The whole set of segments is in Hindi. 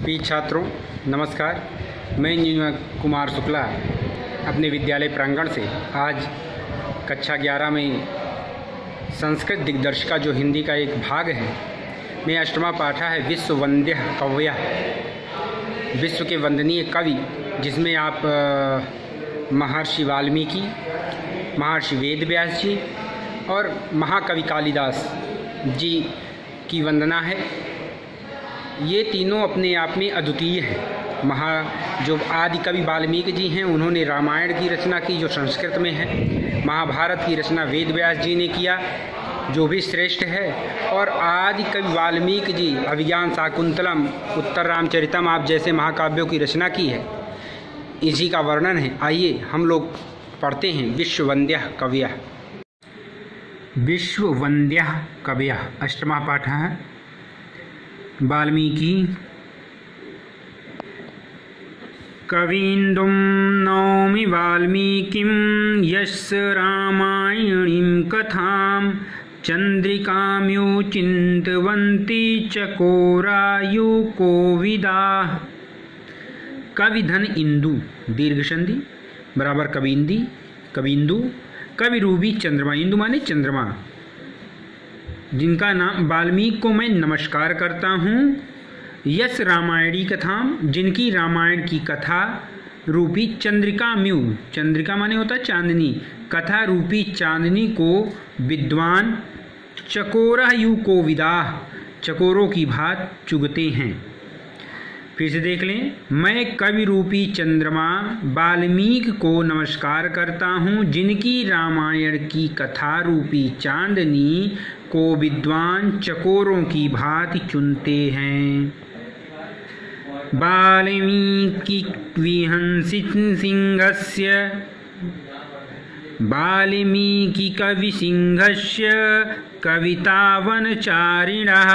प्रिय छात्रों नमस्कार। मैं इंजीनियर कुमार शुक्ला अपने विद्यालय प्रांगण से आज कक्षा 11 में संस्कृत दिग्दर्शिका जो हिंदी का एक भाग है में अष्टमा पाठा है विश्व वंद्य कवयः, विश्व के वंदनीय कवि, जिसमें आप महर्षि वाल्मीकि, महर्षि वेद व्यास जी और महाकवि कालिदास जी की वंदना है। ये तीनों अपने आप में अद्वितीय हैं। जो आदि कवि वाल्मीकि जी हैं उन्होंने रामायण की रचना की जो संस्कृत में है, महाभारत की रचना वेद व्यास जी ने किया जो भी श्रेष्ठ है, और आदि कवि वाल्मीकि जी अभिज्ञान शाकुंतलम, उत्तर रामचरितम आप जैसे महाकाव्यों की रचना की है। इसी का वर्णन है। आइए हम लोग पढ़ते हैं विश्व वंद्यः कवयः। विश्व वंद्यः कवयः अष्टमा पाठ है। वाल्मीकि कवीन्दुं नौमि वाल्मीकिं यस्य रामायणीं कथां चन्द्रिकाम्यो चिन्तवन्ति चकोरायुकोविदाः। कविधन इंदु दीर्घ संधि बराबर कविंदी, कविंदु, कविरूपी चंद्रमा, इंदु माने चंद्रमा, जिनका नाम वाल्मीकि को मैं नमस्कार करता हूँ। यस रामायणी कथा, जिनकी रामायण की कथा रूपी चंद्रिका म्यू, चंद्रिका माने होता चांदनी, कथा रूपी चांदनी को विद्वान चकोरायु को विदाह, चकोरों की भांति चुगते हैं। फिर से देख लें। मैं कवि रूपी चंद्रमा वाल्मीकि को नमस्कार करता हूँ, जिनकी रामायण की कथा रूपी चांदनी को विद्वान चकोरों की भांति चुनते हैं। वाल्मीकि विहंसि सिंहस्य, वाल्मीकि कवि सिंहस्य कवितावनचारिणः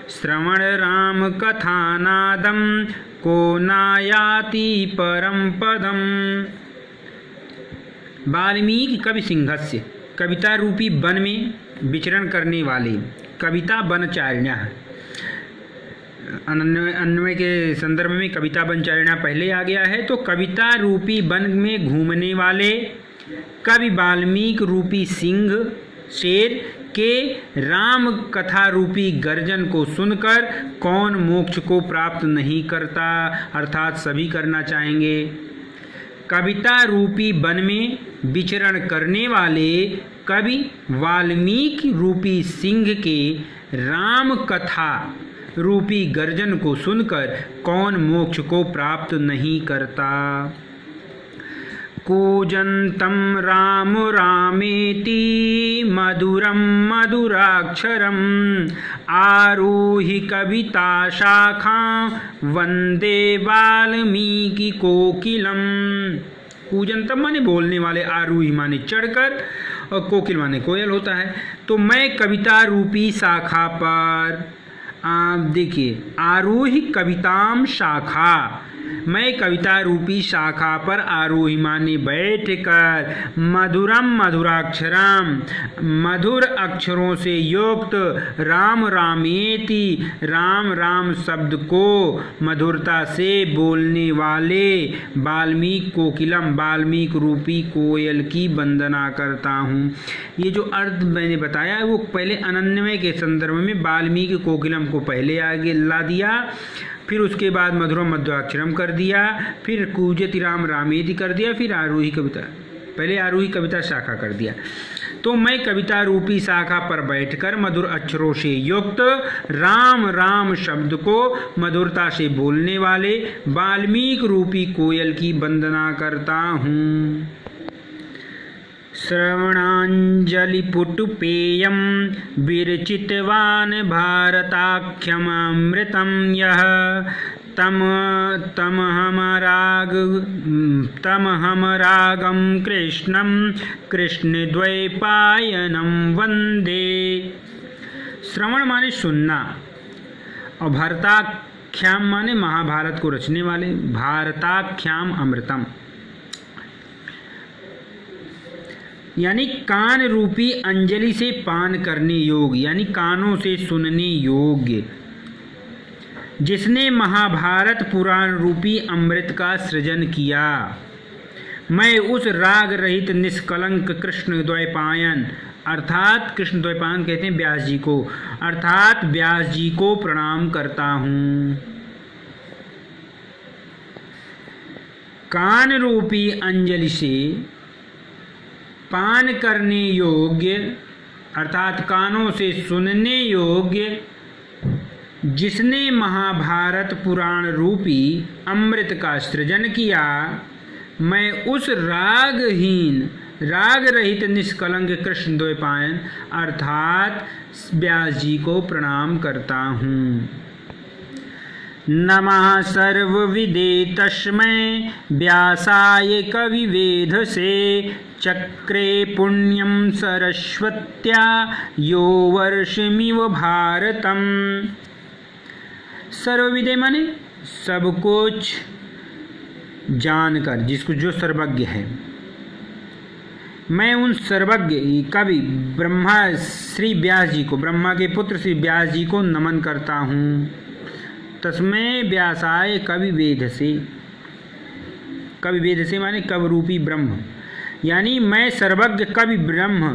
श्रवण राम कथानादं को नायाति परम पदम। वाल्मीकि कवि सिंहस्य, कविता रूपी वन में विचरण करने वाले, कविता वनचारिणः, अन्वय के संदर्भ में कविता वनचारिणः पहले आ गया है, तो कविता रूपी वन में घूमने वाले कवि वाल्मीकि रूपी सिंह शेर के राम कथा रूपी गर्जन को सुनकर कौन मोक्ष को प्राप्त नहीं करता, अर्थात सभी करना चाहेंगे। कविता रूपी वन में विचरण करने वाले कवि वाल्मीकि रूपी सिंह के राम कथा रूपी गर्जन को सुनकर कौन मोक्ष को प्राप्त नहीं करता। कूजन्तं राम रामेति मधुरं मधुराक्षरम् आरुहि कविता शाखां वंदे वाल्मीकि कोकिलम। कूजन्तं माने बोलने वाले, आरुहि माने चढ़कर, और कोकिल माने कोयल होता है। तो मैं कविता रूपी शाखा पर, आप देखिए, आरोही कविताम शाखा, मैं कविता रूपी शाखा पर आरोही माने बैठकर, मधुरम मधुराक्षरम, मधुर अक्षरों से युक्त, राम रामेति, राम राम शब्द को मधुरता से बोलने वाले वाल्मीकि कोकिलम, वाल्मीकि रूपी कोयल की वंदना करता हूँ। ये जो अर्थ मैंने बताया है वो पहले अनन्वय के संदर्भ में वाल्मीकि कोकिलम को पहले आगे ला दिया, फिर उसके बाद मधुरम मध्वाक्षरम कर दिया, फिर कूजति राम रामेति कर दिया, फिर आरोही कविता, पहले आरोही कविता शाखा कर दिया। तो मैं कविता रूपी शाखा पर बैठकर मधुर अक्षरों से युक्त राम राम शब्द को मधुरता से बोलने वाले वाल्मीकि रूपी कोयल की वंदना करता हूँ। श्रवणांजलिपुटुपेयं विरचितवान् भारताख्यमृतं यः तमहमरागं कृष्णं कृष्णद्वैपायनं वन्दे। श्रवण माने सुनना, और भारताख्याम माने महाभारत को रचने वाले, भारताख्याम अमृतम यानी कान रूपी अंजलि से पान करने योग्य, यानी कानों से सुनने योग्य जिसने महाभारत पुराण रूपी अमृत का सृजन किया। मैं उस राग रहित निष्कलंक कृष्ण द्वैपायन अर्थात कृष्ण द्वैपायन कहते हैं व्यास जी को, अर्थात व्यास जी को प्रणाम करता हूँ। कान रूपी अंजलि से पान करने योग्य अर्थात कानों से सुनने योग्य जिसने महाभारत पुराण रूपी अमृत का सृजन किया, मैं उस रागहीन राग रहित निष्कलंक कृष्ण द्वैपायन अर्थात व्यास जी को प्रणाम करता हूँ। नमः सर्वविदे तस्मै व्यासाय कविवेधसे चक्रे पुण्यं सरस्वत्या यो वर्षमिव भारतम। सर्वविदे माने सब कुछ जानकर, जिसको जो सर्वज्ञ है। मैं उन सर्वज्ञ कवि ब्रह्मा श्री व्यास जी को, ब्रह्मा के पुत्र श्री व्यास जी को नमन करता हूँ। तस्मै व्यासाय कवि वेद से, कवि वेद से माने कवि रूपी ब्रह्म, यानी मैं सर्वज्ञ कवि ब्रह्म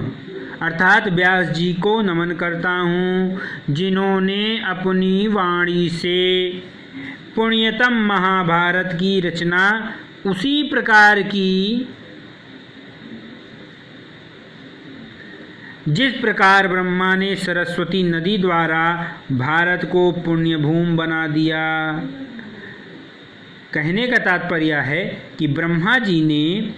अर्थात व्यास जी को नमन करता हूँ, जिन्होंने अपनी वाणी से पुण्यतम महाभारत की रचना उसी प्रकार की जिस प्रकार ब्रह्मा ने सरस्वती नदी द्वारा भारत को पुण्य भूमि बना दिया। कहने का तात्पर्य है कि ब्रह्मा जी ने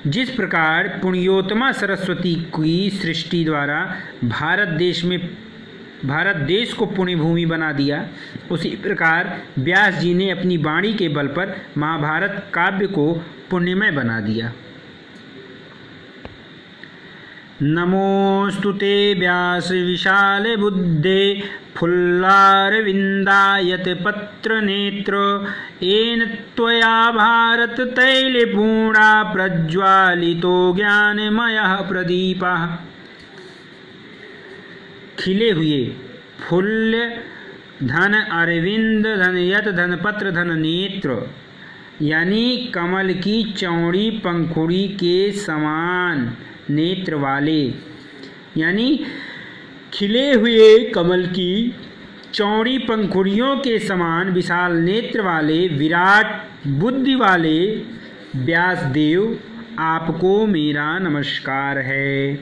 जिस प्रकार पुण्योत्तमा सरस्वती की सृष्टि द्वारा भारत देश को पुण्य भूमि बना दिया, उसी प्रकार व्यास जी ने अपनी वाणी के बल पर महाभारत काव्य को पुण्यमय बना दिया। नमोस्तु ते व्यास विशाल बुद्धे फुल्लारविन्दायत पत्र नेत्र येन त्वया भारत तैलपूर्णा प्रज्वालितो ज्ञानमयः प्रदीपः। खिले हुए फुल्ल धन अरविंद धन यत धन पत्र धन नेत्र, यानी कमल की चौड़ी पंखुड़ी के समान नेत्र वाले, यानी खिले हुए कमल की चौड़ी पंखुड़ियों के समान विशाल नेत्र वाले विराट बुद्धि वाले व्यासदेव, आपको मेरा नमस्कार है।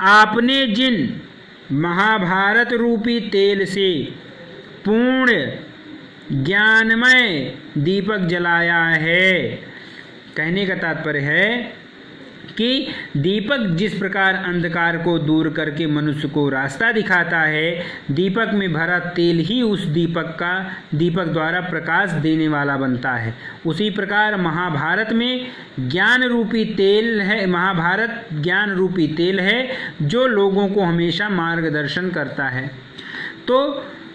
आपने जिन महाभारत रूपी तेल से पूर्ण ज्ञानमय दीपक जलाया है। कहने का तात्पर्य है कि दीपक जिस प्रकार अंधकार को दूर करके मनुष्य को रास्ता दिखाता है, दीपक में भरा तेल ही उस दीपक द्वारा प्रकाश देने वाला बनता है। उसी प्रकार महाभारत में ज्ञान रूपी तेल है, महाभारत ज्ञान रूपी तेल है जो लोगों को हमेशा मार्गदर्शन करता है। तो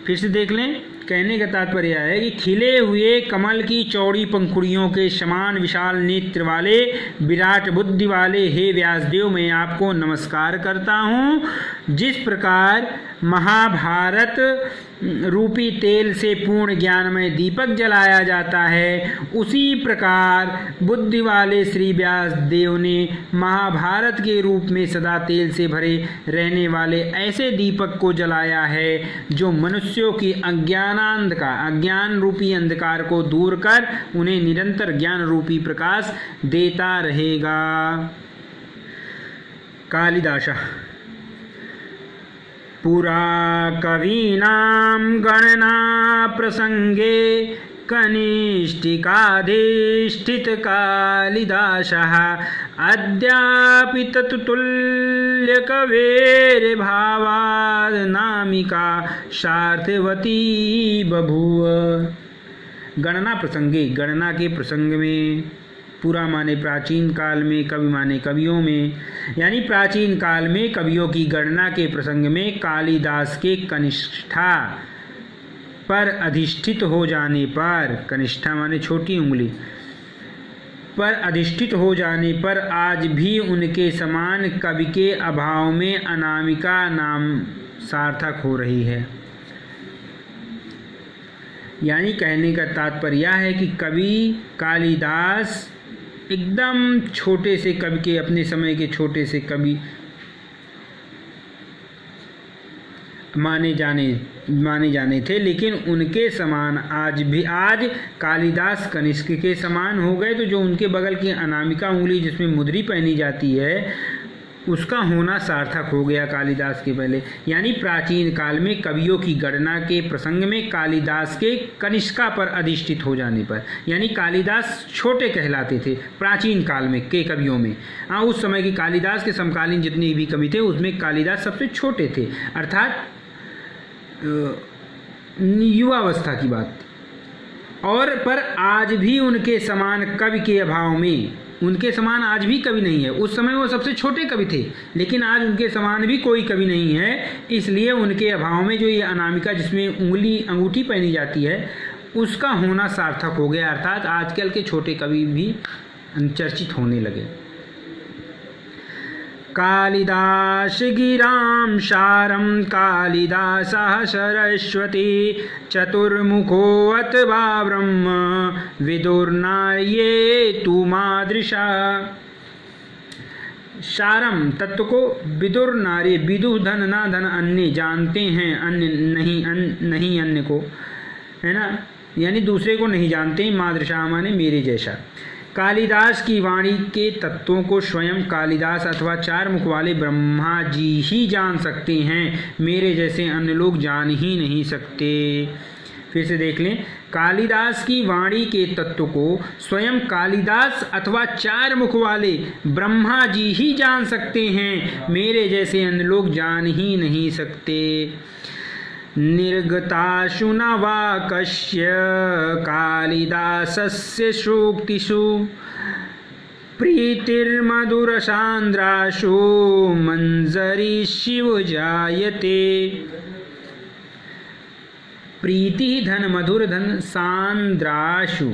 फिर से देख लें, कहने का तात्पर्य है कि खिले हुए कमल की चौड़ी पंखुड़ियों के समान विशाल नेत्र वाले विराट बुद्धि वाले हे व्यासदेव, मैं आपको नमस्कार करता हूँ। जिस प्रकार महाभारत रूपी तेल से पूर्ण ज्ञानमय दीपक जलाया जाता है, उसी प्रकार बुद्धि वाले श्री व्यासदेव ने महाभारत के रूप में सदा तेल से भरे रहने वाले ऐसे दीपक को जलाया है जो मनुष्यों की अज्ञान रूपी अंधकार को दूर कर उन्हें निरंतर ज्ञान रूपी प्रकाश देता रहेगा। कालिदास पुरा कवीनां गणना प्रसंगे कनिष्ठिकाधिष्ठित कालिदासः अद्यापि तत्तुल्य कवेर भावाद नामिका सार्थवती बभूव। गणना प्रसंगे, गणना के प्रसंग में, पूरा माने प्राचीन काल में, कवि माने कवियों में, यानी प्राचीन काल में कवियों की गणना के प्रसंग में कालिदास के कनिष्ठा पर अधिष्ठित हो जाने पर, कनिष्ठा माने छोटी उंगली, पर अधिष्ठित हो जाने पर आज भी उनके समान कवि के अभाव में अनामिका नाम सार्थक हो रही है। यानी कहने का तात्पर्य यह है कि कवि कालिदास एकदम छोटे से कवि के, अपने समय के छोटे से कवि माने जाने थे, लेकिन उनके समान आज कालिदास कनिष्क के समान हो गए। तो जो उनके बगल की अनामिका उंगली जिसमें मुद्री पहनी जाती है उसका होना सार्थक हो गया कालिदास के पहले। यानी प्राचीन काल में कवियों की गणना के प्रसंग में कालिदास के कनिष्का पर अधिष्ठित हो जाने पर, यानी कालिदास छोटे कहलाते थे प्राचीन काल में के कवियों में। हाँ, उस समय के कालिदास के समकालीन जितने भी कवि थे उसमें कालिदास सबसे छोटे थे, अर्थात युवावस्था की बात। और पर आज भी उनके समान कवि के अभाव में, उनके समान आज भी कवि नहीं है। उस समय वो सबसे छोटे कवि थे, लेकिन आज उनके समान भी कोई कवि नहीं है। इसलिए उनके अभाव में जो ये अनामिका जिसमें अंगूठी पहनी जाती है उसका होना सार्थक हो गया, अर्थात आजकल के छोटे कवि भी चर्चित होने लगे। कालिदास गिरां शारं कालिदासः सरस्वती चतुर्मुखो अथवा ब्रह्म विदुर्नार्ये तु मादृशा। शारम तत्व को विदुर नारी, विदु धन ना धन अन्य, जानते हैं अन्य नहीं अन्य को, है ना, यानी दूसरे को नहीं जानते। मादृशा माने मेरे जैसा। कालिदास की वाणी के तत्वों को स्वयं कालिदास अथवा चार मुख वाले ब्रह्मा जी ही जान सकते हैं, मेरे जैसे अन्य लोग जान ही नहीं सकते। फिर से देख लें, कालिदास की वाणी के तत्व को स्वयं कालिदास अथवा चार मुख वाले ब्रह्मा जी ही जान सकते हैं, मेरे जैसे अन्य लोग जान ही नहीं सकते। निर्गताशु न वाक्स्य कालिदासस्य सूक्तिषु प्रीतिर्मधुरसान्द्राशु मंजरी शिव जायते। प्रीति धन मधुर धन सांद्राशु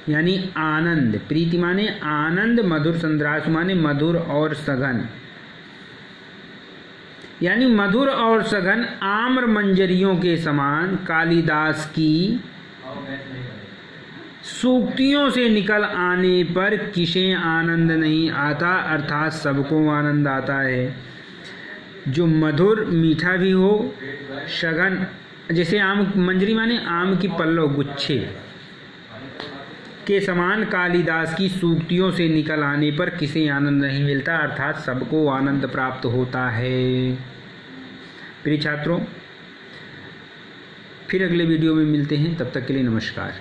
यानी आनंद, प्रीति माने आनंद, मधुर संद्राशु माने मधुर और सघन, यानी मधुर और सघन आम्र मंजरियों के समान कालिदास की सूक्तियों से निकल आने पर किसे आनंद नहीं आता, अर्थात सबको आनंद आता है। जो मधुर मीठा भी हो, सघन जैसे आम मंजरी माने आम की पल्लव गुच्छे के समान कालिदास की सूक्तियों से निकल आने पर किसे आनंद नहीं मिलता, अर्थात सबको आनंद प्राप्त होता है। प्रिय छात्रों, फिर अगले वीडियो में मिलते हैं, तब तक के लिए नमस्कार।